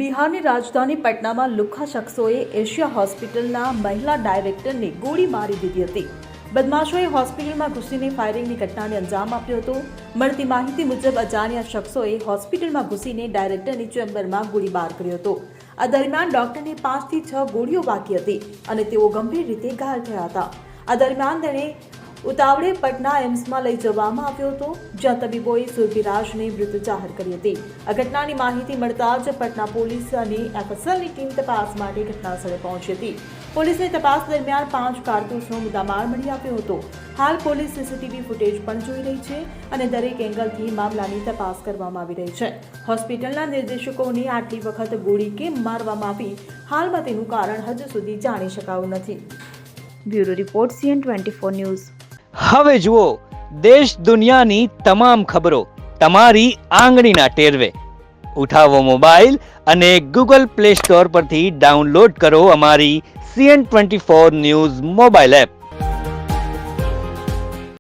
બિહારની રાજધાની પટનામાં લુખ્ખા શખ્સોએ એશિયા હોસ્પિટલના મહિલા ડાયરેક્ટરને ગોળી મારી દીધી હતી. બદમાશોએ હોસ્પિટલમાં ઘૂસીને ફાયરિંગની ઘટનાને અંજામ આપ્યો હતો. મળતી માહિતી મુજબ અજાણ્યા શખ્સોએ હોસ્પિટલમાં ઘૂસીને ડાયરેક્ટરની ચેમ્બરમાં ગોળીબાર કર્યો હતો. આ દરમિયાન ડોક્ટરને 5 થી 6 ગોળીઓ વાગી હતી અને તેઓ ગંભીર રીતે ઘાયલ થયા હતા. આ દરમિયાન તેણે ઉતાવળે પટના એમ્સમાં લઈ જવામાં આવ્યો હતો, જ્યાં તબીબોએ સુરભિરાજને મૃત જાહેર કરી હતી. આ ઘટનાની માહિતી મળતા જ પટના પોલીસ અને એફએસએલની ટીમ તપાસ માટે ઘટનાસ્થળે પહોંચી હતી. પોલીસને તપાસ દરમિયાન 5 કારતૂસનો મુદ્દામાલ મળી આવ્યો હતો. હાલ પોલીસ સીસીટીવી ફૂટેજ પણ જોઈ રહી છે અને દરેક એંગલથી મામલાની તપાસ કરવામાં આવી રહી છે. હોસ્પિટલના નિર્દેશકોને આટલી વખત ગોળી કેમ મારવામાં આવી, હાલમાં તેનું કારણ હજુ સુધી જાણી શકાયું નથી. Bureau report CN24 news. હવે જુઓ દેશ દુનિયાની તમામ ખબરો તમારી આંગળીના ટેરવે. ઉઠાવો મોબાઈલ અને Google Play Store પરથી ડાઉનલોડ કરો અમારી CN24 ન્યૂઝ મોબાઈલ એપ.